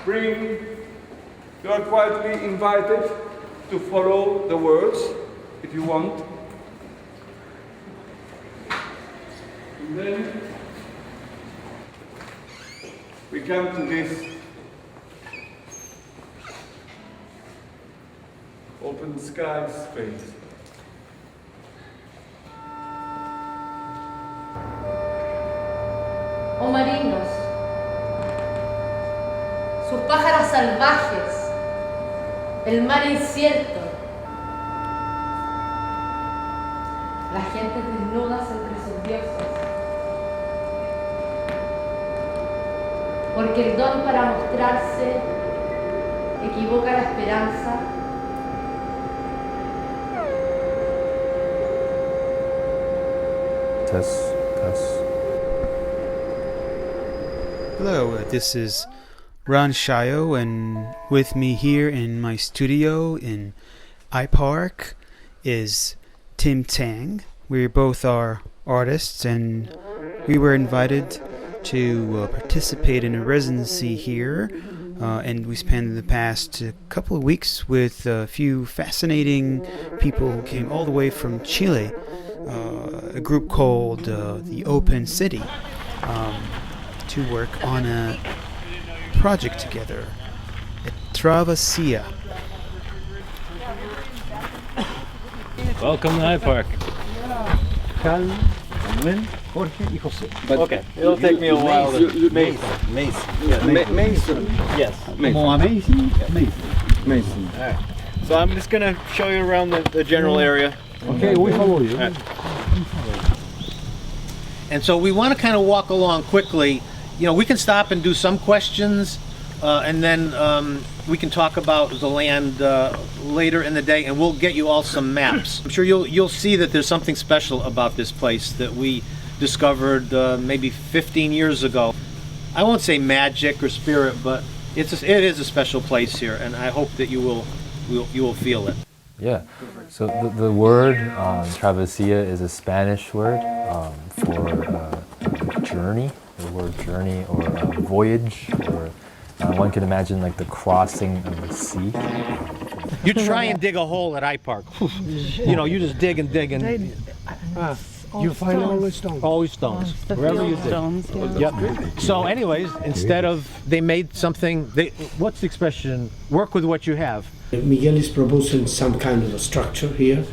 You are quietly invited to follow the words if you want. And then we come to this open sky space. Oh marinos, sus pájaros salvajes, el mar incierto, las gentes desnudas entre sus dioses, porque el don para mostrarse equivoca la esperanza. Test. Hello, this is Ron Shayo, and with me here in my studio in iPark is Tim Tang. We both are artists, and we were invited to participate in a residency here, and we spent the past couple of weeks with a few fascinating people who came all the way from Chile, a group called the Opencity, to work on a project together, a travesía. Welcome to iPark. Cal, Manuel, Jorge y José. Okay, it'll take me a while to... Mason. Yeah, Mason. Yes. Como amazing, Mason. Alright. So I'm just going to show you around the general area. Okay, we follow you. Right. And so we want to kind of walk along quickly. You know, we can stop and do some questions, and then we can talk about the land later in the day, and we'll get you all some maps. I'm sure you'll see that there's something special about this place that we discovered maybe 15 years ago. I won't say magic or spirit, but it is a special place here, and I hope that you will feel it. Yeah. So the word travesía is a Spanish word for journey. The word journey or voyage, or one can imagine like the crossing of the sea. You try and dig a hole at iPark. You know, you just dig and dig and You find always stones. always stones. Wherever you dig. Stones, yeah. Yep. So anyways, instead of, they made something, what's the expression? Work with what you have. Miguel is proposing some kind of a structure here,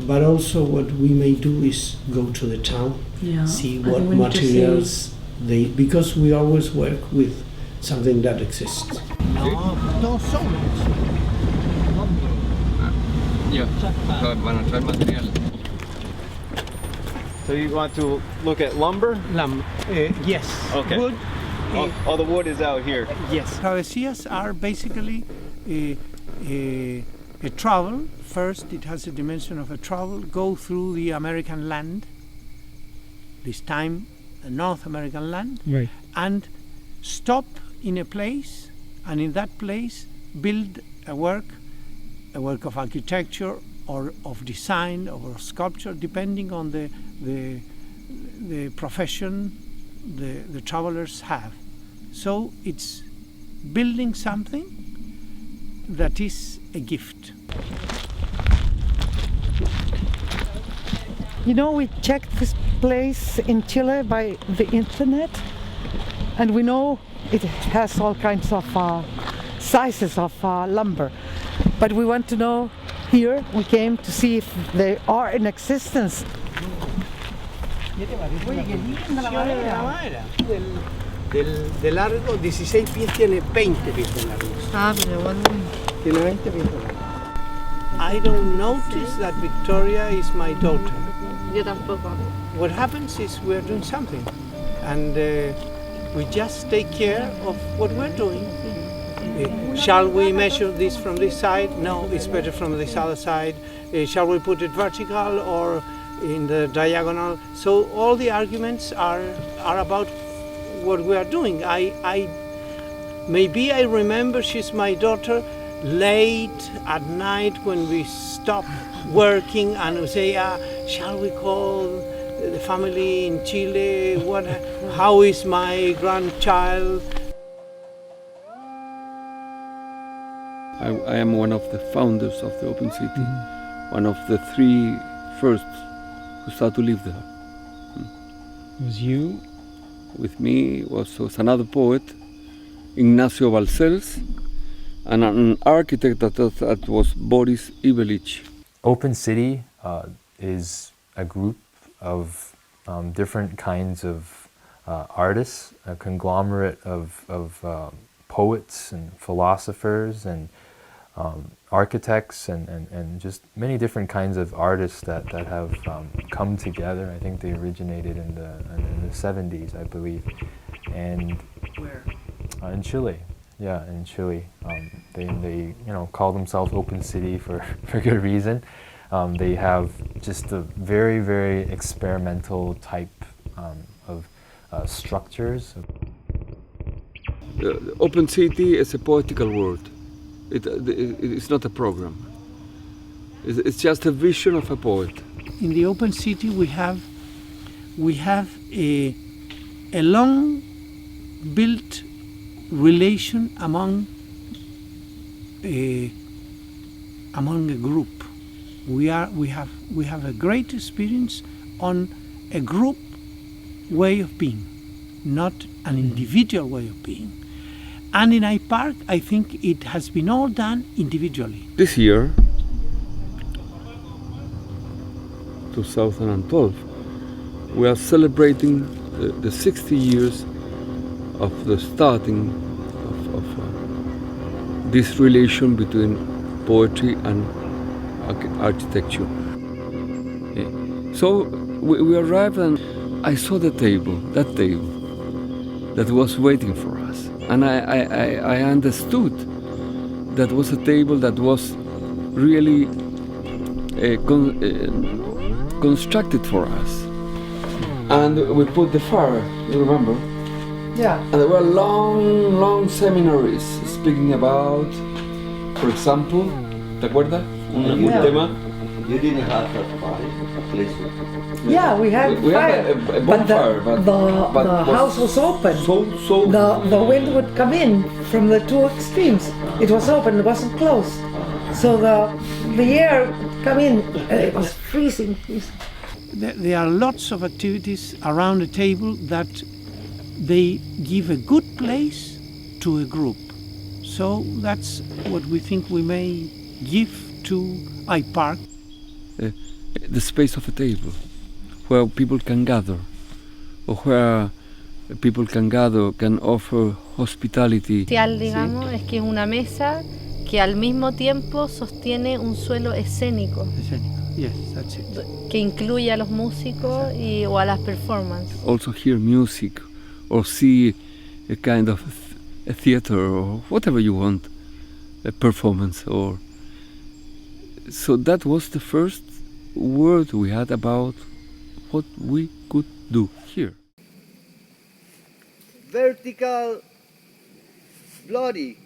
but also what we may do is go to the town, see what materials because we always work with something that exists. No stones. Van a traer material. So you want to look at lumber? Yes. Okay. Wood. All the wood is out here. Yes. Travesías are basically a travel. First, it has a dimension of a travel, go through the American land, this time a North American land, Right. and stop in a place, and in that place build a work of architecture or of design or of sculpture, depending on the profession the travelers have. So it's building something that is a gift. You know, we checked this place in Chile by the internet, and we know it has all kinds of sizes of lumber. But we want to know, here we came to see if they are in existence. De largo, 16 pies, tiene 20 pies de largo. Pero bueno. Tiene 20 pies de largo. I don't notice that Victoria is my daughter. Yo tampoco. What happens is we're doing something, and we just take care of what we're doing. Shall we measure this from this side? No, it's better from this other side. Shall we put it vertical or in the diagonal? So all the arguments are about what we are doing. Maybe I remember she's my daughter late at night when we stop working and we say, shall we call the family in Chile? How is my grandchild? I am one of the founders of the Opencity, one of the 3 first who started to live there. It was you? With me was another poet, Ignacio Balcells, and an architect that was Boris Ivelich. Opencity is a group of different kinds of artists, a conglomerate of poets and philosophers and architects and just many different kinds of artists that have come together. I think they originated in the 70s, I believe. And Where? In Chile. Yeah, in Chile. They call themselves Opencity for good reason. They have just a very, very experimental type of structures. Opencity is a poetical word. It's not a program. It's just a vision of a poet. In the Opencity we have a long built relation among a group. We have a great experience on a group way of being, not an individual way of being. And in iPark, I think it has been all done individually. This year, 2012, we are celebrating the 60 years of the starting of this relation between poetry and architecture. So we arrived and I saw that table that was waiting for us. And I understood that was a table that was really constructed for us. And we put the fire, you remember? Yeah. And there were long seminaries speaking about, for example, ¿te acuerdas? Un tema. You didn't have a place. Yeah, we had We fire. had a bonfire, but the house was open. So the wind would come in from the 2 extremes. It was open, it wasn't closed. So the air would come in and it was freezing. There are lots of activities around the table that they give a good place to a group. So that's what we think we may give to iPark. The space of a table where people can gather, or where people can gather, can offer hospitality. Digamos, es que es una mesa que al mismo tiempo sostiene un suelo escénico. Yes, that's it. Que incluye a los músicos o a las performances. Also hear music, or see a kind of a theater, or whatever you want, a performance, or so that was the first word we had about what we could do here. Vertical, bloody.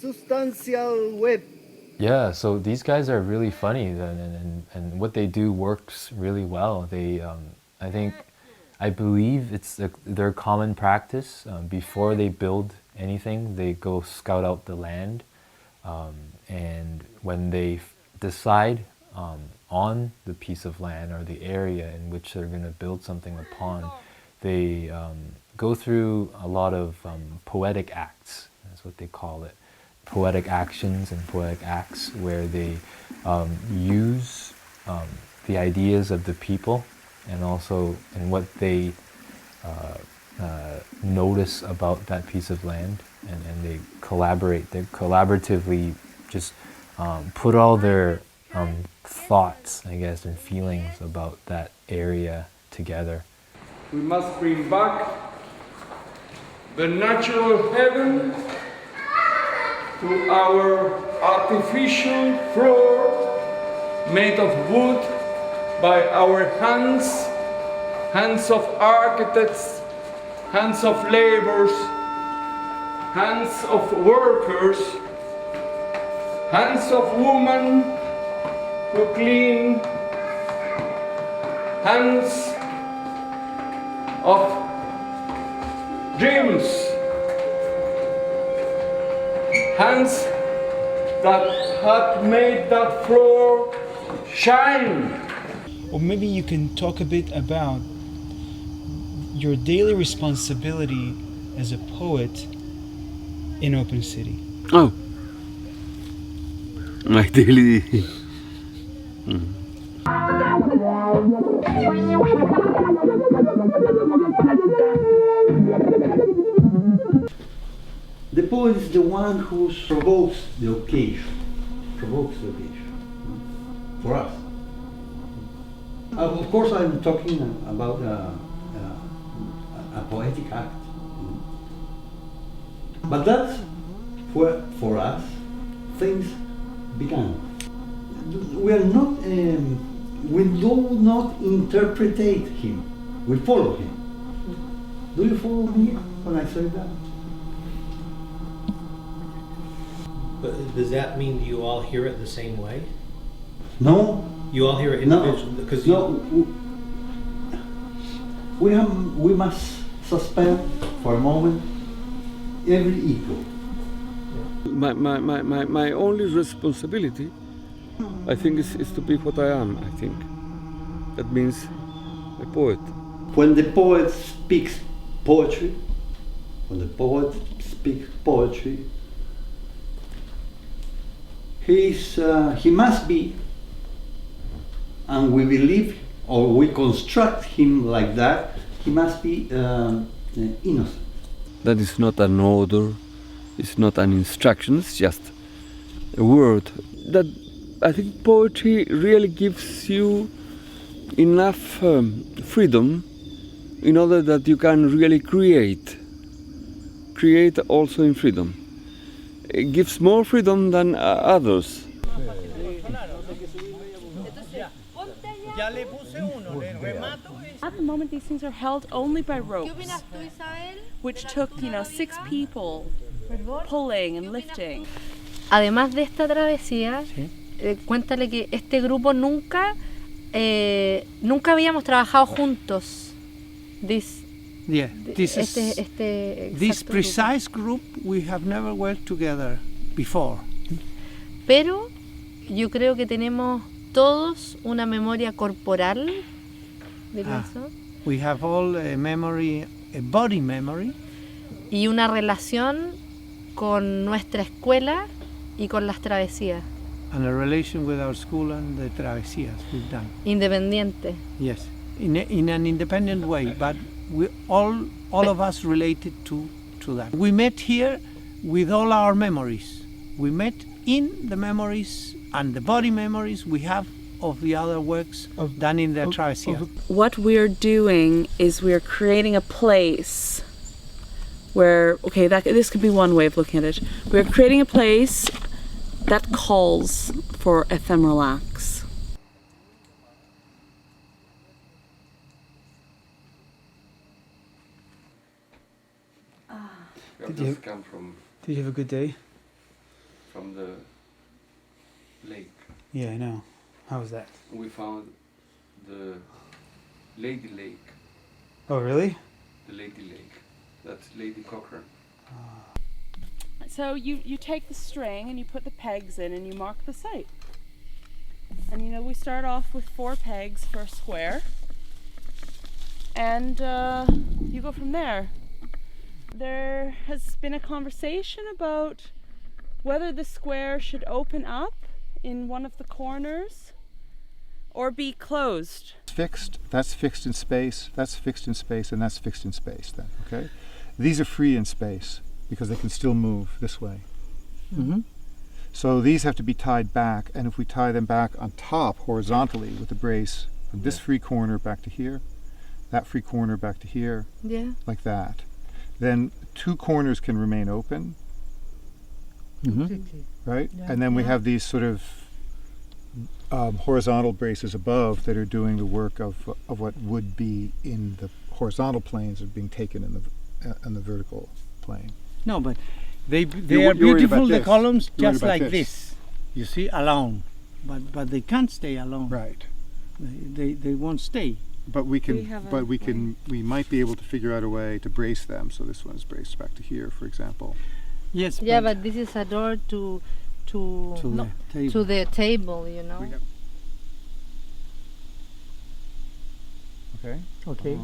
Substantial web. Yeah, so these guys are really funny, and what they do works really well. They, I believe it's their common practice. Before they build anything, they go scout out the land, and when they decide on the piece of land or the area in which they're going to build something upon, they go through a lot of poetic acts. That's what they call it. Poetic actions and poetic acts, where they use the ideas of the people and also in what they notice about that piece of land, and they collaborate. They collaboratively just put all their thoughts, I guess, and feelings about that area together. We must bring back the natural heaven to our artificial floor made of wood by our hands of architects, hands of laborers, hands of workers, hands of women who clean, hands of dreams, hands that had made that floor shine. Or maybe you can talk a bit about your daily responsibility as a poet in Opencity. Oh, my daily. The poet is the one who provokes the occasion. For us. Of course, I'm talking about a poetic act. But that's where, for us, things began. We are not, we do not interpretate him. We follow him. Do you follow me when I say that? But does that mean you all hear it the same way? No. You all hear it individually? Because we must suspend for a moment every ego. My only responsibility, I think, is to be what I am, I think. That means a poet. When the poet speaks poetry, he must be, and we believe, or we construct him like that, he must be innocent. That is not an order, it's not an instruction, it's just a word. That I think poetry really gives you enough freedom in order that you can really create also in freedom. It gives more freedom than others. At the moment, these things are held only by ropes, which took, 6 people pulling and lifting. Además de esta travesía, cuéntale que este grupo nunca habíamos trabajado juntos. This precise group we have never worked together before. Pero yo creo que tenemos todos una memoria corporal. We have all a memory, a body memory. Y una relación con nuestra escuela y con las travesías. And a relation with our school and the travesías we've done. Independiente. Yes, in an independent way, but we all of us related to that. We met here with all our memories. We met in the memories and the body memories we have of the other works done in the travesía. What we're doing is we're creating a place where, this could be one way of looking at it. We're creating a place that calls for ephemeral acts. Did you come from? Did you have a good day? From the lake. Yeah, I know. How was that? We found the Lady Lake. Oh, really? The Lady Lake. That's Lady Cochrane. So you take the string and you put the pegs in and you mark the site. And we start off with 4 pegs for a square. And you go from there. There has been a conversation about whether the square should open up in one of the corners or be closed. It's fixed, that's fixed in space, that's fixed in space, and that's fixed in space then, okay? These are free in space because they can still move this way. Mm-hmm. So these have to be tied back, and if we tie them back on top horizontally with the brace from this free corner back to here, that free corner back to here, like that, then 2 corners can remain open, right? Yeah. And then we have these sort of horizontal braces above that are doing the work of what would be in the horizontal planes are being taken in the vertical plane. No, but they are beautiful, the columns, just like this. You see, alone. But they can't stay alone. Right. They won't stay. But we can, have but a we can, we might be able to figure out a way to brace them. So this one's braced back to here, for example. Yes. Yeah, but this is a door to the table, you know. Okay. Okay.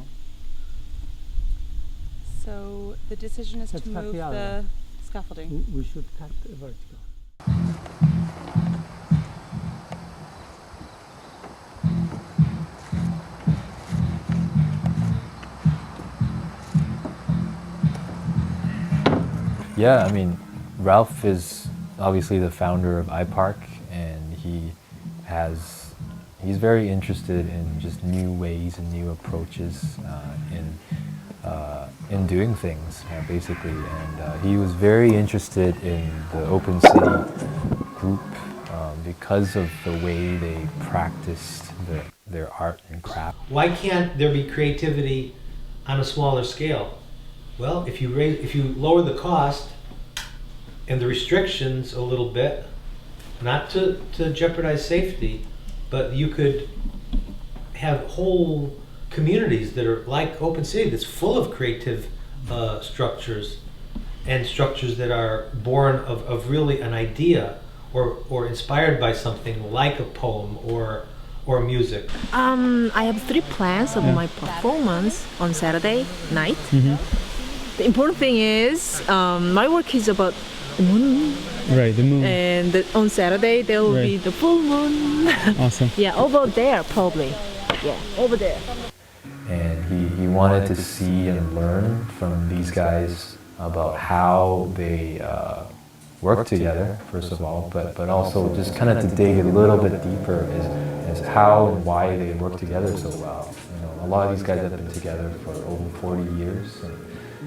So the decision is Let's to cut move the other the scaffolding. We should cut the vertical. Yeah, I mean, Ralph is obviously the founder of iPark, and he's very interested in just new ways and new approaches in doing things, basically. And he was very interested in the Opencity group because of the way they practiced their art and craft. Why can't there be creativity on a smaller scale? Well, if you lower the cost and the restrictions a little bit, not to jeopardize safety, but you could have whole communities that are like Opencity, that's full of creative structures, and structures that are born of really an idea or inspired by something like a poem or music. I have 3 plans of my performance on Saturday night. The important thing is my work is about the moon. Right, the moon. And on Saturday there will be the full moon. Awesome. Yeah, over there probably. Yeah, over there. And he wanted to see and learn from these guys about how they work together, first of all, but also just kind of to dig a little bit deeper is how and why they work together so well. You know, a lot of these guys have been together for over 40 years. And,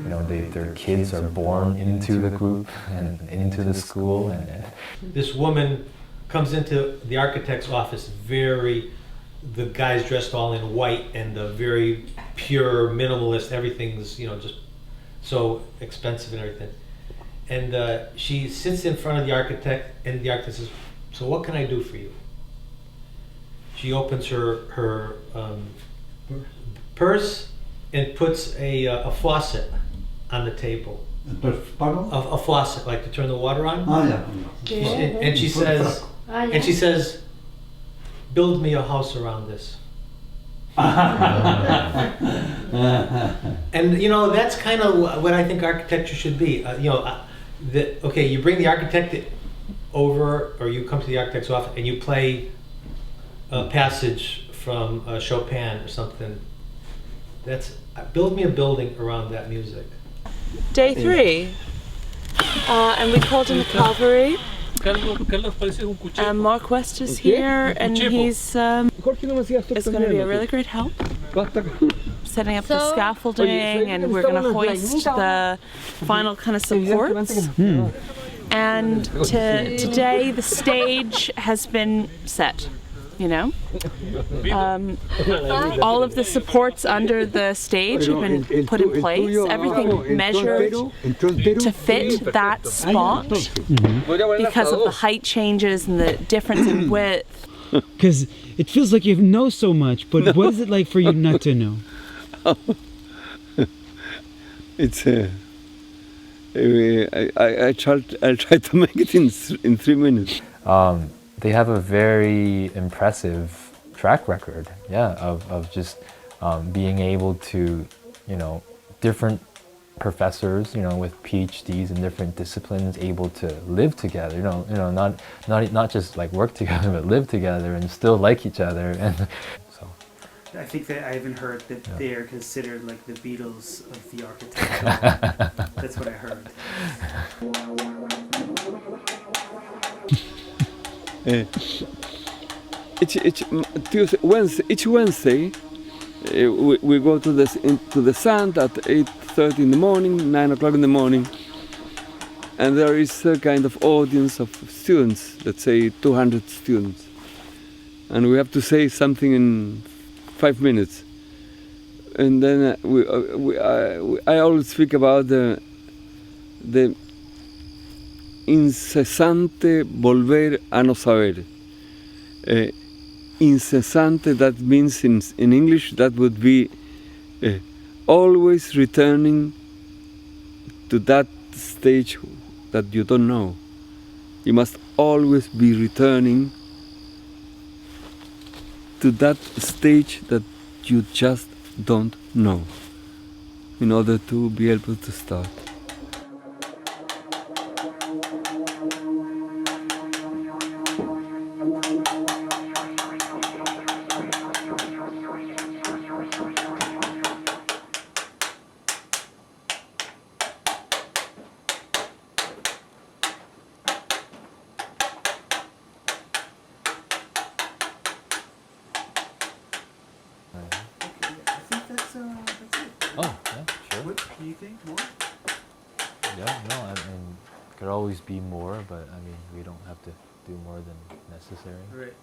you know, their kids are born into the group and into the school. And This woman comes into the architect's office the guy's dressed all in white and the very pure minimalist, everything's, you know, just so expensive and everything. And she sits in front of the architect, and the architect says, "So what can I do for you?" She opens her purse and puts a faucet on the table. A faucet, like to turn the water on. And she says, "Build me a house around this." And you know, that's kind of what I think architecture should be. You know, okay, you bring the architect over, or you come to the architect's office and you play a passage from Chopin or something. That's build me a building around that music. Day 3, and we called in the cavalry. Mark West is here, and he's is going to be a really great help setting up the scaffolding, and we're going to hoist the final kind of supports. And today the stage has been set. You know, all of the supports under the stage have been put in place. Everything measured to fit that spot because of the height changes and the difference in width. Because it feels like you know so much, but what is it like for you not to know? It's I'll try to make it in 3 minutes. They have a very impressive track record, of just being able to, you know, different professors, you know, with PhDs in different disciplines, able to live together, not just like work together, but live together and still like each other, and so. I think that I even heard that they are considered like the Beatles of the architecture. That's what I heard. Each Wednesday, we go to the Sand at 8:30 in the morning, 9 o'clock in the morning, and there is a kind of audience of students, let's say 200 students, and we have to say something in 5 minutes, and then I always speak about the incesante volver a no saber. incessante, that means in English that would be always returning to that stage that you don't know. You must always be returning to that stage that you just don't know in order to be able to start. Oh, yeah, sure. What do you think? More? Yeah, no, I mean, could always be more, but I mean, we don't have to do more than necessary. Right.